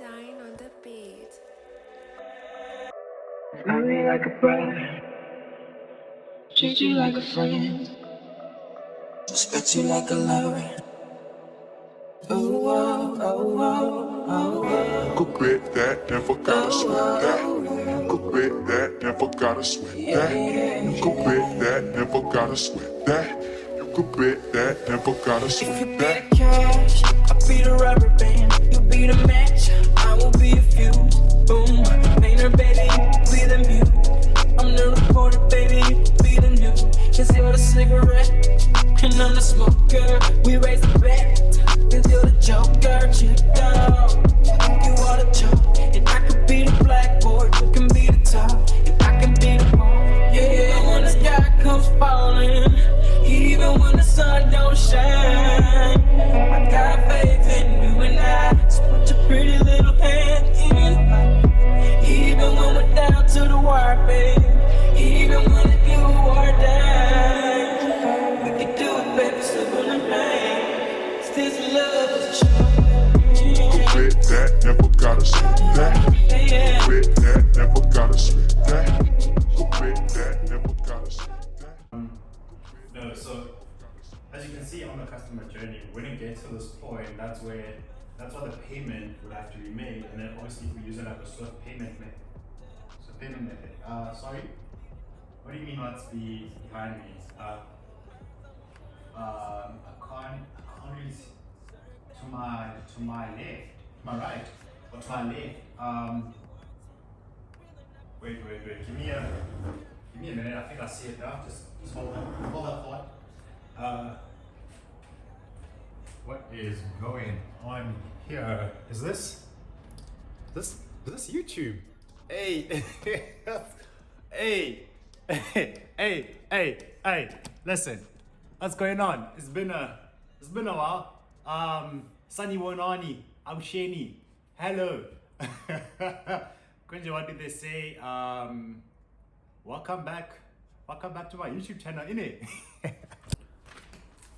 Dying on the beat. Love me like a brother, treat you like a friend, respect you like a lover. Oh, oh, oh, oh, oh, oh. Could bet that, never gotta sweat that. You could bet that, never gotta sweat that. You could bet that, never gotta sweat that. You could bet that, never gotta If you sweat be that. the cash, I'll be the rubber band. You be the match, I will be a fuse. Boom, painter, baby, you be the mute. I'm the reporter, baby, you be the news. Cause you're the cigarette, and I'm the smoker. We raise the bet, cause you're the joker. Check it out, you are the joke. And I could be the blackboard, you can be the top. And I can be the ball. Yeah, when the sky comes falling, even when the sun don't shine, I got faith in you and I. So put your pretty little hand in. Even when we're down to the wire, babe. Even when you are down, we can do it, baby. Simple and plain. Still some love is a show. Could bet that, never gotta sweat that. Could bet that, never gotta sweat that. Could bet that, never gotta sweat that. No, so as you can see on the customer journey, when it gets to this point, that's where the payment would have to be made, and then obviously if we use it like a Swift payment method. So payment method. Sorry, what do you mean? What's behind me? I can't really see to my left, to my right, or to my left. Wait. Give me a minute. I think I see it now. Just hold that thought. What is going on here? Is this YouTube? Hey, hey, listen, what's going on? It's been a while. Sunny Wonani, I'm Shani. Hello. Kunja, what did they say? Welcome back to my YouTube channel, innit?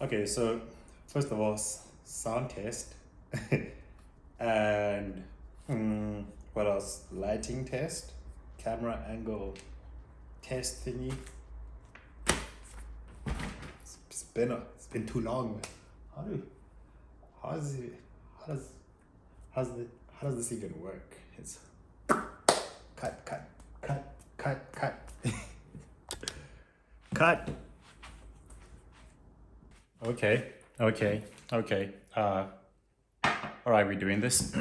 Okay, so first of all, sound test. And what else? Lighting test, camera angle test thingy. It's been too long, man. How does this even work? It's cut. Cut. Okay. All right, we're doing this.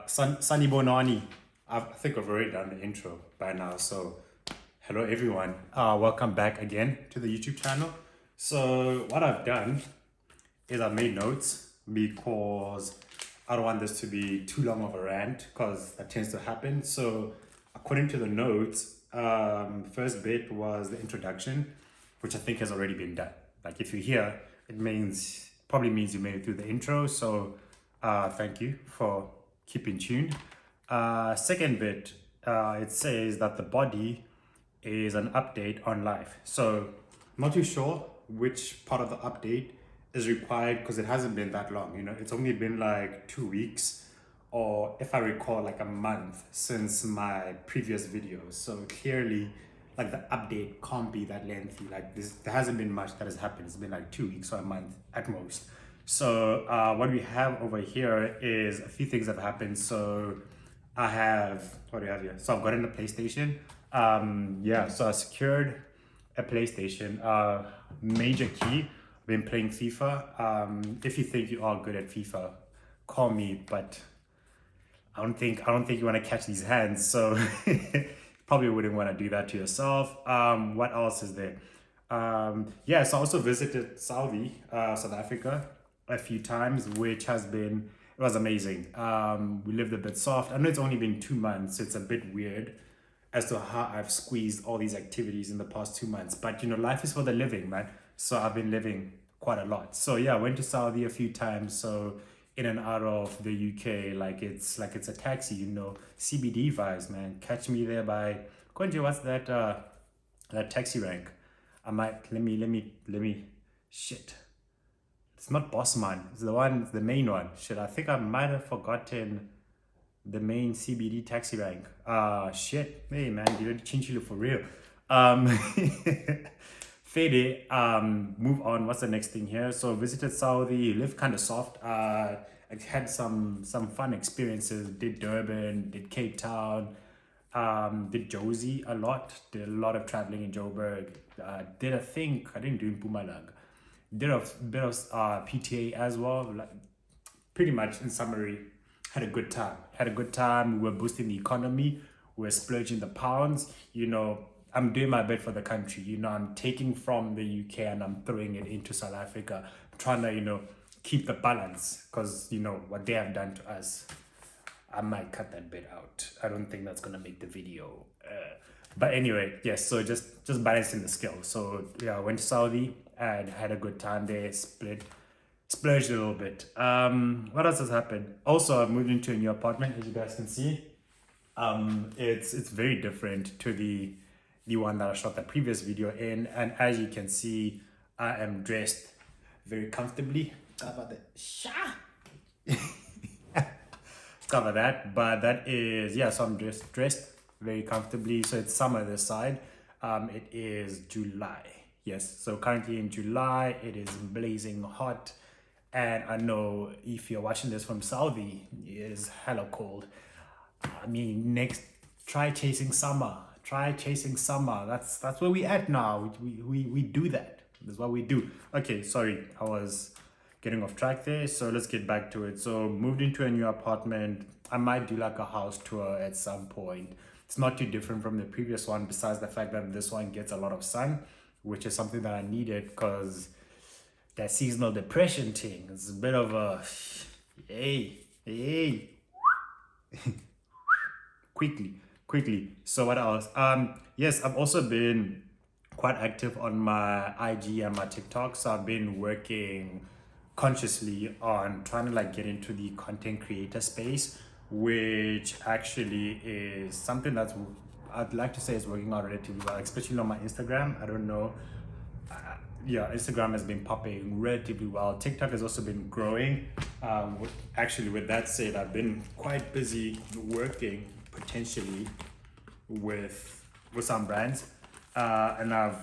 Sunny Bonani. I think I've already done the intro by now. So, hello everyone. Welcome back again to the YouTube channel. So, what I've done is I've made notes because I don't want this to be too long of a rant because that tends to happen. So, according to the notes, first bit was the introduction, which I think has already been done. Like if you're here, it probably means you made it through the intro. So thank you for keeping tuned. Second bit, it says that the body is an update on life. So I'm not too sure which part of the update is required because it hasn't been that long. You know, it's only been like 2 weeks, or if I recall, like a month since my previous videos. So clearly, like the update can't be that lengthy. Like there hasn't been much that has happened. It's been like 2 weeks or a month at most. So what we have over here is a few things that have happened. So I have, what do we have here? So I've gotten a PlayStation. So I secured a PlayStation. Major key. I've been playing FIFA. If you think you are good at FIFA, call me, but I don't think you want to catch these hands. So probably wouldn't want to do that to yourself. What else is there? So I also visited Saudi, South Africa a few times, which it was amazing. We lived a bit soft. I know it's only been 2 months. So it's a bit weird as to how I've squeezed all these activities in the past 2 months. But, you know, life is for the living, man. So I've been living quite a lot. So yeah, I went to Saudi a few times. So in and out of the UK, like it's a taxi, you know, CBD vibes, man. Catch me there by Konji. What's that taxi rank? I might let me shit. It's not Bossman. It's the main one. Shit, I think I might have forgotten the main CBD taxi rank. Shit. Hey man, dude, chinchilla for real. Fede, move on. What's the next thing here? So visited Saudi, lived kind of soft. I had some fun experiences. Did Durban, did Cape Town, did Josie a lot. Did a lot of traveling in Joburg. Did I didn't do in Mpumalanga. Did a bit of PTA as well. Like, pretty much in summary, had a good time. We were boosting the economy. We were splurging the pounds. You know, I'm doing my bit for the country. You know, I'm taking from the UK and I'm throwing it into South Africa. I'm trying to, you know, keep the balance, because, you know, what they have done to us. I might cut that bit out. I don't think that's gonna make the video. But anyway, yes, so just balancing the scale. So yeah, I went to Saudi and had a good time there, splurged a little bit. What else has happened? Also, I moved into a new apartment, as you guys can see. It's very different to the one that I shot the previous video in, and as you can see, I am dressed very comfortably. Cover that, but that is, yeah, so I'm dressed very comfortably. So it's summer this side. It is July. Yes, so currently in July, it is blazing hot. And I know if you're watching this from Saudi, it is hella cold. I mean, next, try chasing summer. That's where we at now. We do that. That's what we do. Okay, sorry, I was getting off track there, so let's get back to it. So moved into a new apartment. I might do like a house tour at some point. It's not too different from the previous one, besides the fact that this one gets a lot of sun, which is something that I needed, because that seasonal depression thing is a bit of a hey quickly. So what else? Yes, I've also been quite active on my IG and my TikTok. So I've been working consciously on trying to like get into the content creator space, which actually is something that's, I'd like to say, is working out relatively well, especially on my Instagram. I don't know. Yeah, Instagram has been popping relatively well. TikTok has also been growing. Actually, with that said, I've been quite busy working potentially with some brands, and I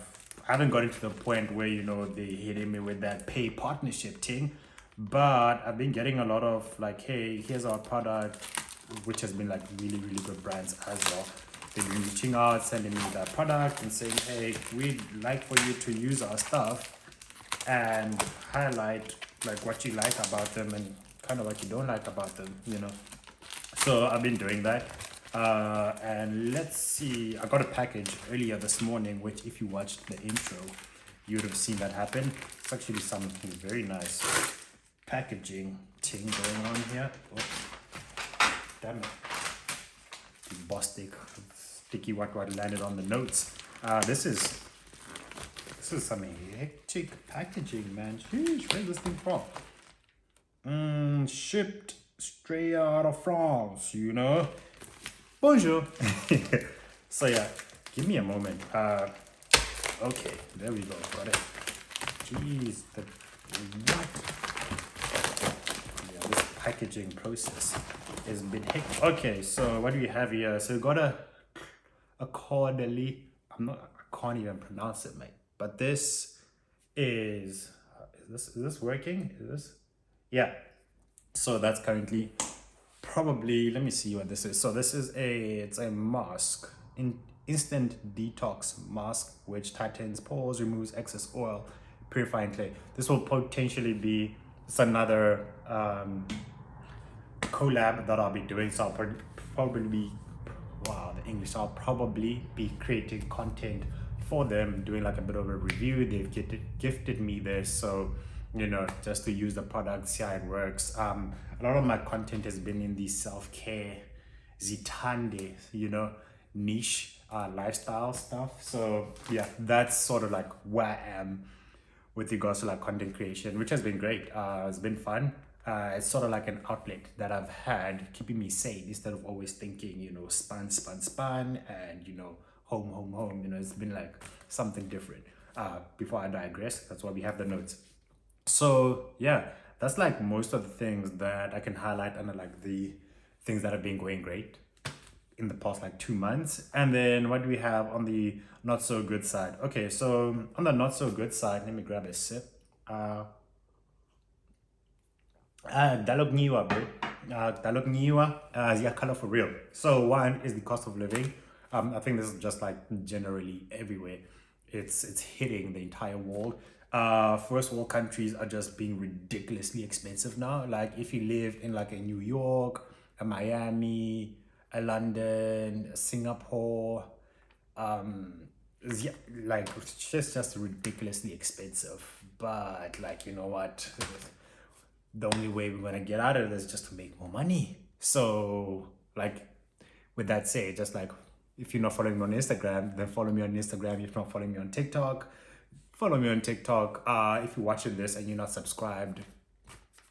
haven't gotten to the point where, you know, they hitting me with that pay partnership thing, but I've been getting a lot of like, hey, here's our product, which has been like really good brands as well. They've been reaching out, sending me that product and saying, hey, we'd like for you to use our stuff and highlight like what you like about them and kind of what you don't like about them, you know. So I've been doing that. And let's see, I got a package earlier this morning, which if you watched the intro, you would have seen that happen. It's actually something very nice packaging thing going on here. Oh, damn it. The boss sticky what landed on the notes. This is some hectic packaging, man. Sheesh, where's this thing from? Shipped straight out of France, you know. Bonjour. So yeah, give me a moment. Okay, there we go. Got it. Jeez, what? Yeah, this packaging process is a bit hectic. Okay, so what do we have here? So we got a quarterly. I can't even pronounce it, mate. But this is this working? Is this? Yeah. So that's currently probably, let me see what this is. So this is it's a mask, instant detox mask, which tightens pores, removes excess oil, purifying clay. This will potentially be another collab that I'll be doing. So I'll probably be, wow, the English. I'll probably be creating content for them, doing like a bit of a review. They've gifted me this, so you know, just to use the product, see how it works. A lot of my content has been in the self-care, zitande, you know, niche lifestyle stuff. So yeah, that's sort of like where I am with regards to like content creation, which has been great. It's been fun. It's sort of like an outlet that I've had, keeping me sane instead of always thinking, you know, spun, and, you know, home. You know, it's been like something different. Before I digress, that's why we have the notes. So yeah, that's like most of the things that I can highlight under like the things that have been going great in the past like 2 months. And then what do we have on the not so good side? Okay, so on the not so good side, let me grab a sip. Dalog niwa, bro. Dalog niwa, ziyakhala for real. So one is the cost of living. I think this is just like generally everywhere. It's hitting the entire world. First world countries are just being ridiculously expensive now. Like if you live in like a New York, a Miami, a London, a Singapore, yeah, like it's just ridiculously expensive. But like you know what? The only way we're gonna get out of this is just to make more money. So, like, with that said, just like if you're not following me on Instagram, then follow me on Instagram. If you're not following me on TikTok, follow me on TikTok. If you're watching this and you're not subscribed,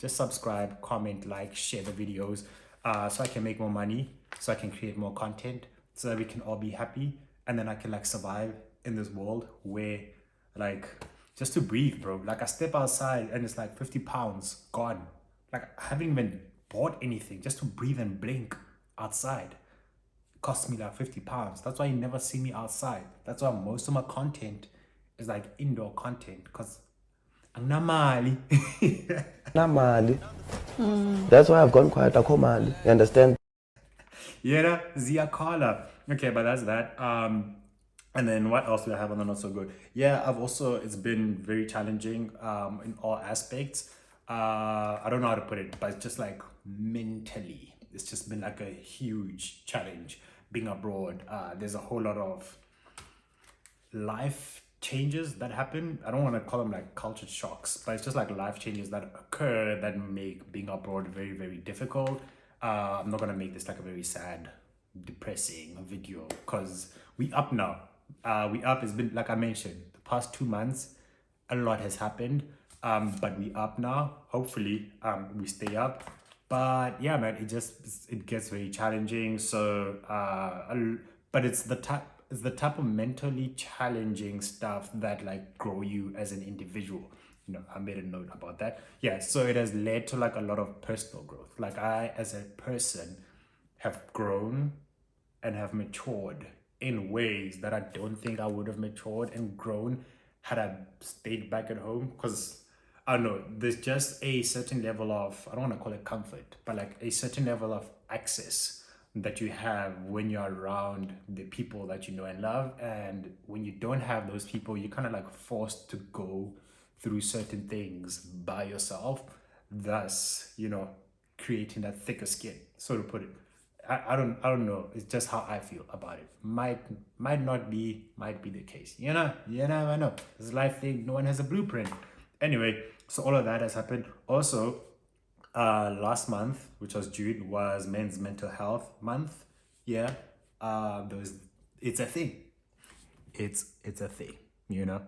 just subscribe, comment, like, share the videos, so I can make more money, so I can create more content, so that we can all be happy, and then I can like survive in this world where like just to breathe, bro. Like I step outside and it's like 50 pounds gone. Like I haven't even bought anything just to breathe and blink outside. It costs me like 50 pounds. That's why you never see me outside. That's why most of my content is like indoor content because anginamali. Mali. That's why I've gone quiet. I call Mali. You understand? Yeah, Ziyakala. Okay, but that's that. And then what else do I have on the not so good? Yeah, it's been very challenging in all aspects. I don't know how to put it, but it's just like mentally, it's just been like a huge challenge being abroad. There's a whole lot of life changes that happen. I don't want to call them like culture shocks, but it's just like life changes that occur that make being abroad very, very difficult. I'm not gonna make this like a very sad, depressing video because we up now. We up. It's been like I mentioned, the past 2 months, a lot has happened. But we up now. Hopefully, we stay up. But yeah, man, it gets very challenging. So, but it's the type of mentally challenging stuff that like grow you as an individual. You know, I made a note about that. Yeah, so it has led to like a lot of personal growth. Like I, as a person, have grown and have matured in ways that I don't think I would have matured and grown had I stayed back at home. Because I don't know, there's just a certain level of, I don't want to call it comfort, but like a certain level of access that you have when you're around the people that you know and love. And when you don't have those people, you're kind of like forced to go through certain things by yourself, thus, you know, creating that thicker skin, so to put it. I don't know. It's just how I feel about it. Might not be, might be the case. You never know. This life thing, no one has a blueprint. Anyway, so all of that has happened. Also, last month, which was June, was Men's Mental Health Month. Yeah, it's a thing. It's a thing. You know,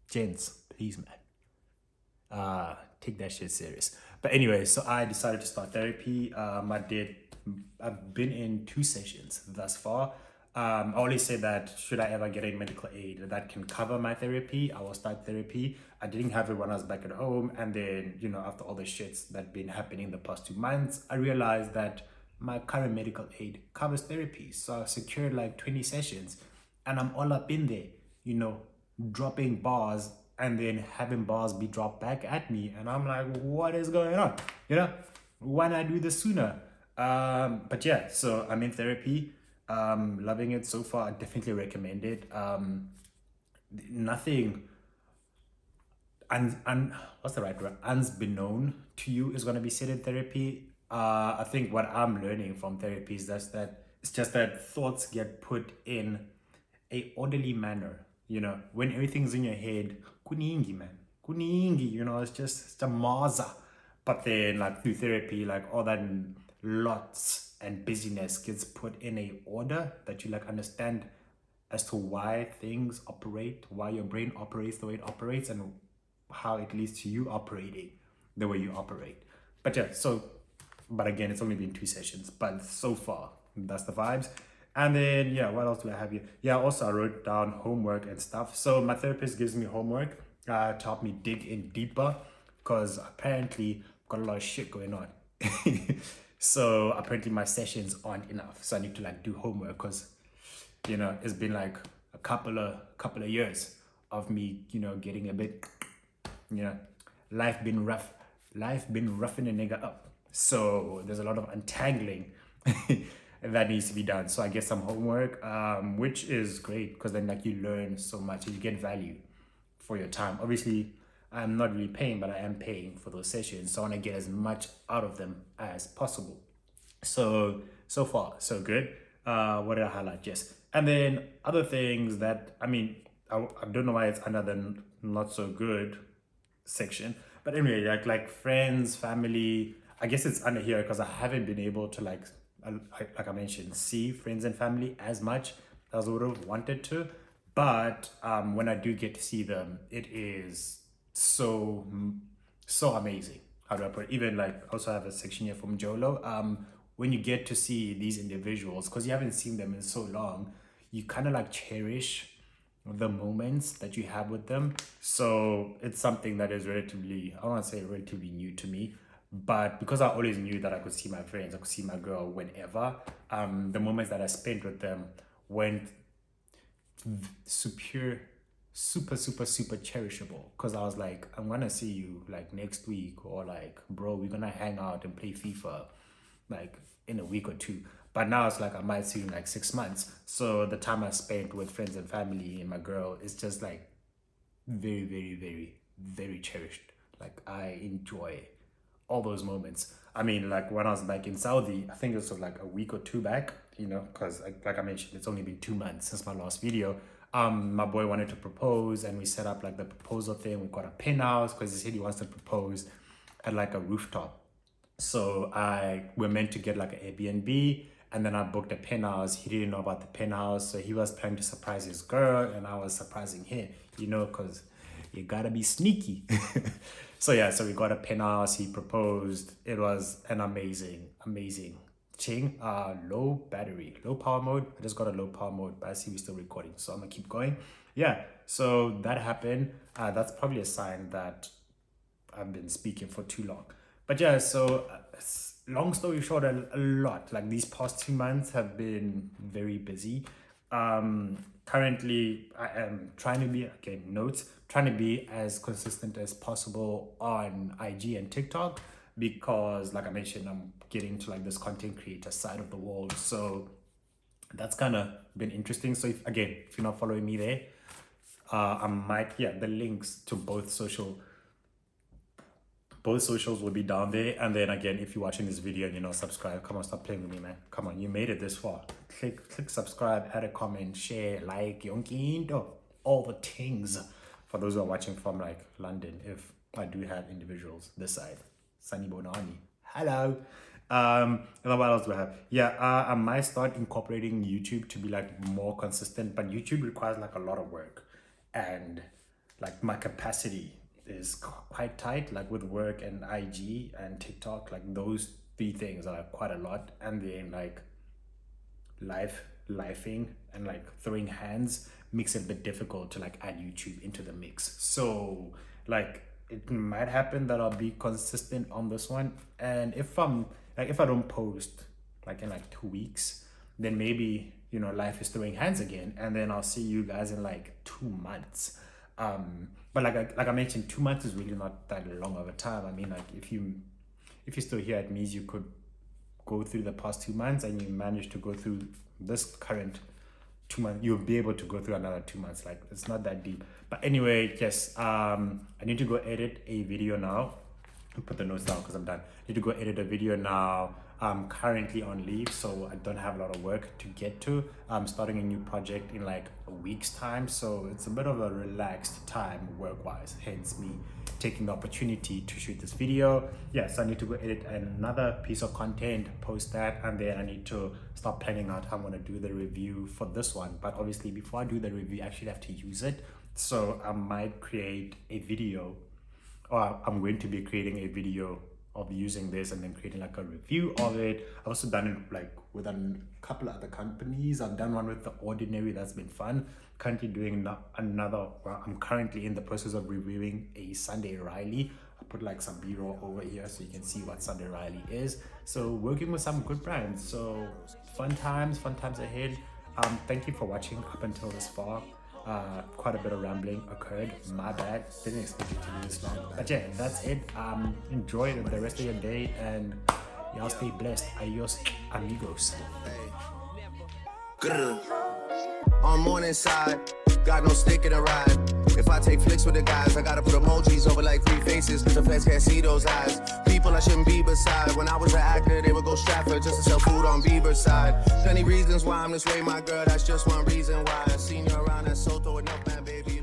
gents, please, man. Take that shit serious. But anyway, so I decided to start therapy. I've been in 2 sessions thus far. I always say that should I ever get a medical aid that can cover my therapy, I will start therapy. I didn't have it when I was back at home. And then, you know, after all the shits that been happening the past 2 months, I realized that my current medical aid covers therapy. So I secured like 20 sessions and I'm all up in there, you know, dropping bars and then having bars be dropped back at me. And I'm like, what is going on? You know, why not do this sooner? But yeah, so I'm in therapy, loving it so far. I definitely recommend it. Nothing what's the right word? Unbeknown to you is going to be said in therapy. I think what I'm learning from therapy is that it's just that thoughts get put in a orderly manner. You know, when everything's in your head, kuningi, man, kuningi, you know, it's a maza. But then like through therapy, like all that lots and busyness gets put in a order that you like understand as to why things operate, why your brain operates the way it operates, and how it leads to you operating the way you operate. But yeah, but again, it's only been 2 sessions, but so far that's the vibes. And then yeah, what else do I have here? Yeah, also I wrote down homework and stuff. So my therapist gives me homework to help me dig in deeper because apparently I've got a lot of shit going on. So apparently my sessions aren't enough, so I need to like do homework, because you know it's been like a couple of years of me, you know, getting a bit, you know, life been roughing a nigga up. So there's a lot of untangling that needs to be done. So I get some homework, which is great, because then like you learn so much and you get value for your time. Obviously, I'm not really paying, but I am paying for those sessions. So I want to get as much out of them as possible. So far, so good. What did I highlight? Yes. And then other things that, I mean, I don't know why it's under the not so good section. But anyway, like friends, family, I guess it's under here because I haven't been able to like I mentioned, see friends and family as much as I would have wanted to. But when I do get to see them, it is so amazing. How do I put it? Even like also have a section here from Jolo. When you get to see these individuals, because you haven't seen them in so long, you kind of like cherish the moments that you have with them. So it's something that is relatively, I don't want to say relatively new to me, but because I always knew that I could see my friends, I could see my girl whenever, the moments that I spent with them went super cherishable, because I was like, I'm gonna see you like next week, or like, bro, we're gonna hang out and play FIFA like in a week or two. But now it's like I might see you in like 6 months. So the time I spent with friends and family and my girl is just like very cherished. Like I enjoy all those moments. I mean, like when I was back in Saudi, I think it was like a week or two back, you know, because like I mentioned, it's only been 2 months since my last video. My boy wanted to propose, and we set up like the proposal thing. We got a penthouse because he said he wants to propose at like a rooftop. So we're meant to get like an Airbnb, and then I booked a penthouse. He didn't know about the penthouse, so he was planning to surprise his girl, and I was surprising him, you know, because you gotta be sneaky. So yeah, so we got a penthouse. He proposed. It was an amazing thing. Low power mode. I just got a low power mode, but I see we're still recording, so I'm gonna keep going. Yeah, so that happened. That's probably a sign that I've been speaking for too long. But yeah, so long story short, a lot. Like these past 2 months have been very busy. Currently, I am trying to be, trying to be as consistent as possible on IG and TikTok, because like I mentioned, I'm getting to like this content creator side of the world. So that's kind of been interesting. So if you're not following me there, I might, the links to both socials will be down there. And then again, if you're watching this video and you're not subscribed, come on, stop playing with me, man. Come on, you made it this far. Click subscribe, add a comment, share, like, yonkindo, all the things. For those who are watching from like London, if I do have individuals this side, Sunny Bonani, hello. And then what else do I have? I might start incorporating YouTube to be like more consistent, but YouTube requires like a lot of work, and like my capacity is quite tight, like with work and IG and TikTok. Like those 3 things are like quite a lot, and then like lifing and like throwing hands makes it a bit difficult to like add YouTube into the mix. So like it might happen that I'll be consistent on this one, and if I don't post like in like 2 weeks, then maybe, you know, life is throwing hands again, and then I'll see you guys in like 2 months. But like I mentioned, 2 months is really not that long of a time. I mean, like if you're still here, it means you could go through the past 2 months, and you managed to go through this current 2 months, you'll be able to go through another 2 months. Like it's not that deep. But anyway, yes, I need to go edit a video now. I'll put the notes down because I'm done. I need to go edit a video now. I'm currently on leave, so I don't have a lot of work to get to. I'm starting a new project in like a week's time, so it's a bit of a relaxed time work-wise, hence me taking the opportunity to shoot this video. So I need to go edit another piece of content, post that, and then I need to start planning out how I'm gonna do the review for this one. But obviously before I do the review, I actually have to use it. So I might create a video, or I'm going to be creating a video of using this and then creating like a review of it. I've also done it like with a couple of other companies. I've done one with The Ordinary, that's been fun. Currently doing another, I'm currently in the process of reviewing a Sunday Riley. I put like some b-roll over here so you can see what Sunday Riley is. So working with some good brands, so fun times ahead. Thank you for watching up until this far. Quite a bit of rambling occurred, my bad, didn't expect it to be this long, but yeah, that's it. Enjoy the rest of your day, and y'all stay blessed. Adios amigos. On morning side, got no stick in the ride. If I take flicks with the guys, I gotta put emojis over like 3 faces. The feds can't see those eyes. People I shouldn't be beside. When I was an actor, they would go Stratford just to sell food on Bieber's side. Plenty reasons why I'm this way, my girl. That's just one reason why. I seen you around at Soto enough, man, baby.